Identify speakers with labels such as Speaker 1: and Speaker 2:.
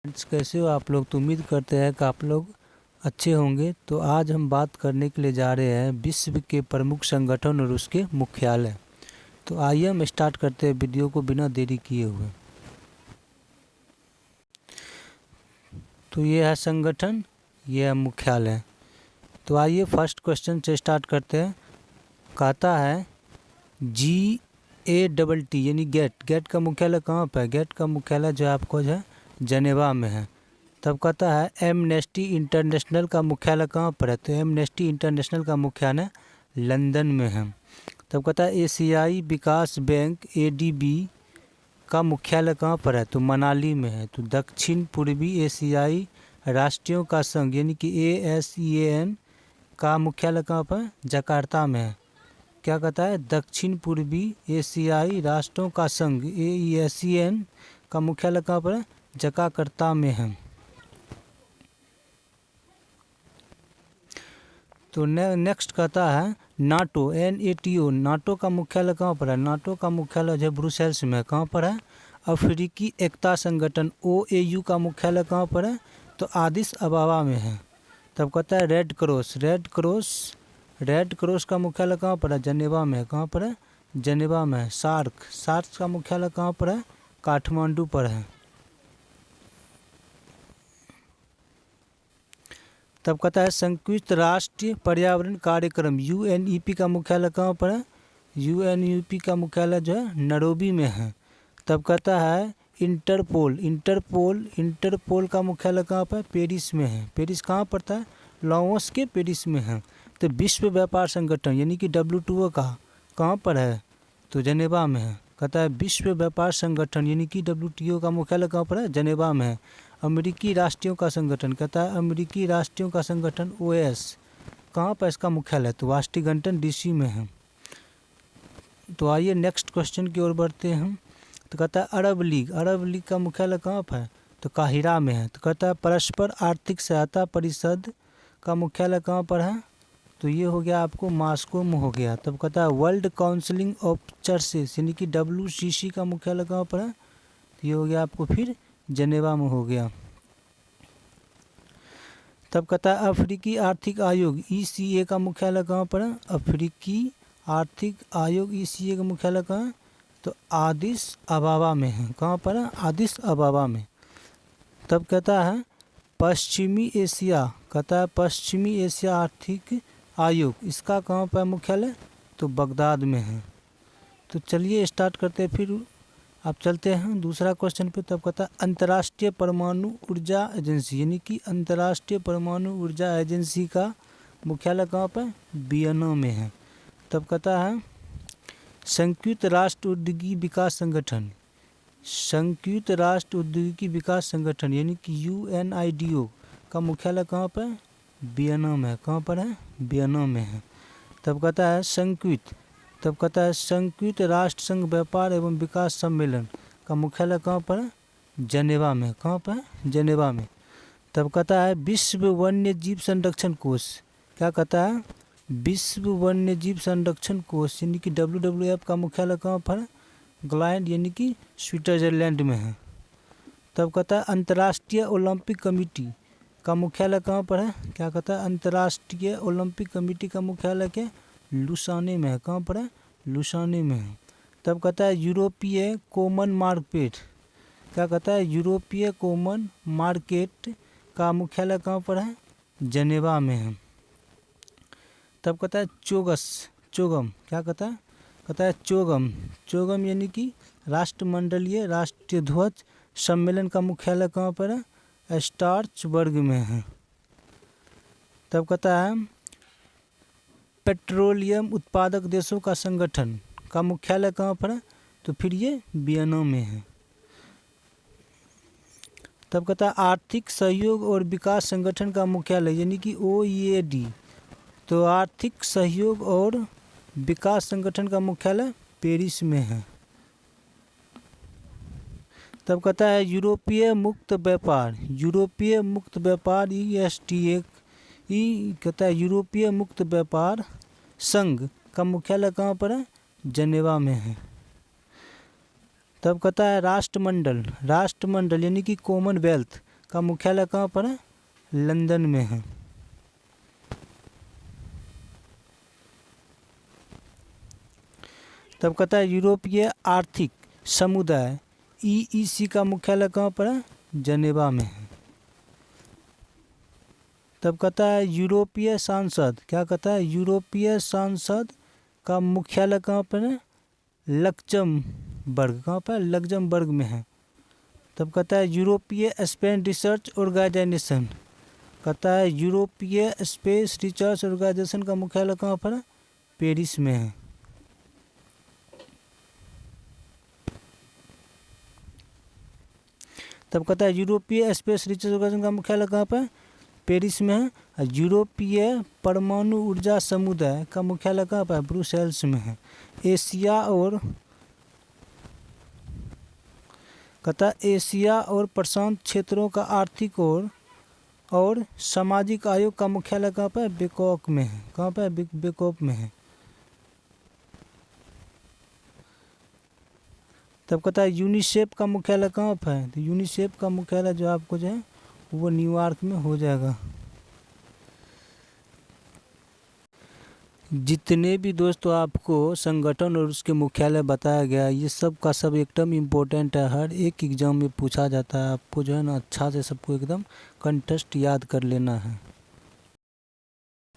Speaker 1: Friends, कैसे हो आप लोग। तो उम्मीद करते हैं कि आप लोग अच्छे होंगे। तो आज हम बात करने के लिए जा रहे हैं विश्व के प्रमुख संगठन और उसके मुख्यालय। तो आइए हम स्टार्ट करते हैं वीडियो को बिना देरी किए हुए। तो ये है संगठन, ये है मुख्यालय। तो आइए फर्स्ट क्वेश्चन से स्टार्ट करते हैं। कहता है GATT यानी गेट का मुख्यालय कहाँ पर है। गेट का मुख्यालय जो आपको है जनेवा में है। तब कहता है एमनेस्टी इंटरनेशनल का मुख्यालय कहाँ पर है। तो एमनेस्टी इंटरनेशनल का मुख्यालय लंदन में है। तब कहता है एशियाई विकास बैंक ADB का मुख्यालय कहाँ पर है। तो मनाली में है। तो दक्षिण पूर्वी एशियाई राष्ट्रों का संघ यानी कि ASEAN का मुख्यालय कहाँ पर, जकार्ता में है। क्या कहता है, दक्षिण पूर्वी एशियाई राष्ट्रों का संघ ASEAN का मुख्यालय कहाँ पर है, जकार्ता में है। तो नेक्स्ट कहता है नाटो NATO नाटो का मुख्यालय कहाँ पर है। नाटो का मुख्यालय जो ब्रुसेल्स में है। कहाँ पर है, अफ्रीकी एकता संगठन OAU का मुख्यालय कहाँ पर है। तो आदिस अबाबा में है। तब कहता है रेड क्रॉस का मुख्यालय कहाँ पर है, जनेवा में है। कहाँ पर है, जनेवा में है। सार्क का मुख्यालय कहाँ पर है, काठमांडू पर है। तब कहता है संयुक्त राष्ट्र पर्यावरण कार्यक्रम UNEP का मुख्यालय कहाँ पर है। UNEP का मुख्यालय जो है नैरोबी में है। तब कहता है इंटरपोल का मुख्यालय कहाँ पर, पेरिस में है। पेरिस कहाँ पड़ता है, लाओस के पेरिस में है। तो विश्व व्यापार संगठन यानी कि WTO का कहाँ पर है, तो जनेवा में है। कहता है विश्व व्यापार संगठन यानी कि WTO का मुख्यालय कहाँ पर है, जनेवा में है। अमेरिकी राष्ट्रों का संगठन, कहता है अमेरिकी राष्ट्रों का संगठन OAS कहाँ पर इसका मुख्यालय, तो वाशिंगटन DC में है। तो आइए नेक्स्ट क्वेश्चन की ओर बढ़ते हैं हम। तो कहता है अरब लीग का मुख्यालय कहाँ पर है, तो काहिरा में है। तो कहता है परस्पर आर्थिक सहायता परिषद का मुख्यालय कहाँ पर है, तो ये हो गया आपको मॉस्को में हो गया। तब कहता है वर्ल्ड काउंसिलिंग ऑफ चर्चेस यानी कि WCC का मुख्यालय कहाँ पर है, तो ये हो गया आपको फिर जनेवा में हो गया। तब कहता है अफ्रीकी आर्थिक आयोग ECA का मुख्यालय कहाँ पर है। अफ्रीकी आर्थिक आयोग ECA का मुख्यालय कहाँ है, तो आदिस अबाबा में है। कहाँ पर है, आदिस अबाबा में। तब कहता है पश्चिमी एशिया, कहता है पश्चिमी एशिया आर्थिक आयोग इसका कहाँ पर मुख्यालय, तो बगदाद में है। तो चलिए स्टार्ट करते हैं, फिर आप चलते हैं दूसरा क्वेश्चन पे। तब कहता है अंतर्राष्ट्रीय परमाणु ऊर्जा एजेंसी यानी कि अंतर्राष्ट्रीय परमाणु ऊर्जा एजेंसी का मुख्यालय कहाँ पर, वियना में है। तब कहता है संयुक्त राष्ट्र औद्योगिक विकास संगठन यानी कि UNIDO का मुख्यालय कहाँ पर, वियना में है। कहाँ पर है, वियना में है। तब कहता है संयुक्त राष्ट्र संघ व्यापार एवं विकास सम्मेलन का मुख्यालय कहाँ पर है, जनेवा में। कहाँ पर, जनेवा में। तब कहता है विश्व वन्य जीव संरक्षण कोष, क्या कहता है, विश्व वन्य जीव संरक्षण कोष यानी कि WWF का मुख्यालय कहाँ पर है, ग्लैंड यानी कि स्विट्जरलैंड में है। तब कहता है अंतर्राष्ट्रीय ओलंपिक कमेटी का मुख्यालय कहाँ पर है, क्या कहता है, अंतर्राष्ट्रीय ओलंपिक कमेटी का मुख्यालय क्या, लुसाने में है। कहाँ पर है, लुसाने में है। तब कहता है यूरोपीय कॉमन मार्केट, क्या कहता है, यूरोपीय कॉमन मार्केट का मुख्यालय कहाँ पर है, जनेवा में है। तब कहता है चोगम, क्या कहता है चोगम यानी कि राष्ट्रमंडलीय राष्ट्रीय ध्वज सम्मेलन का मुख्यालय कहाँ पर है, स्टार्चबर्ग में है। तब कहता है पेट्रोलियम उत्पादक देशों का संगठन का मुख्यालय कहाँ पर है, तो फिर ये वियना में है। तब कहता है आर्थिक सहयोग और विकास संगठन का मुख्यालय यानी कि OECD, तो आर्थिक सहयोग और विकास संगठन का मुख्यालय पेरिस में है। तब कहता है यूरोपीय मुक्त व्यापार ESTA कहता है यूरोपीय मुक्त व्यापार संघ का मुख्यालय कहाँ पर है, जनेवा में है। तब कहता है राष्ट्रमंडल यानी कि कॉमनवेल्थ का मुख्यालय कहाँ पर है? लंदन में है। तब कहता है यूरोपीय आर्थिक समुदाय EEC का मुख्यालय कहाँ पर है? जनेवा में है। तब कहता है यूरोपीय सांसद, क्या कहता है? यूरोपीय सांसद का मुख्यालय कहाँ पर है? लक्जमबर्ग। कहाँ पर? लक्जमबर्ग में है। तब कहता है यूरोपीय स्पेस रिसर्च ऑर्गेनाइजेशन, कहता है यूरोपीय स्पेस रिसर्च ऑर्गेनाइजेशन का मुख्यालय कहाँ पर है? पेरिस में है। तब कहता है यूरोपीय स्पेस रिसर्च ऑर्गेनाइजेशन का मुख्यालय कहाँ पर? पेरिस में है। यूरोपीय परमाणु ऊर्जा समुदाय का मुख्यालय कहाँ पर? ब्रुसेल्स में है। एशिया और कहता है एशिया और प्रशांत क्षेत्रों का आर्थिक और सामाजिक आयोग का मुख्यालय कहाँ पर? बैंकॉक में है। कहाँ पर? बैंकॉक में है। तब कहता है यूनिसेफ का मुख्यालय कहाँ पर है? तो यूनिसेफ का मुख्यालय जो आपको जो है वो न्यूयॉर्क में हो जाएगा। जितने भी दोस्तों आपको संगठन और उसके मुख्यालय बताया गया, ये सब का सब एकदम इम्पोर्टेंट है, हर एक एग्जाम में पूछा जाता है। आपको जो है ना अच्छा से सबको एकदम कंटेस्ट याद कर लेना है।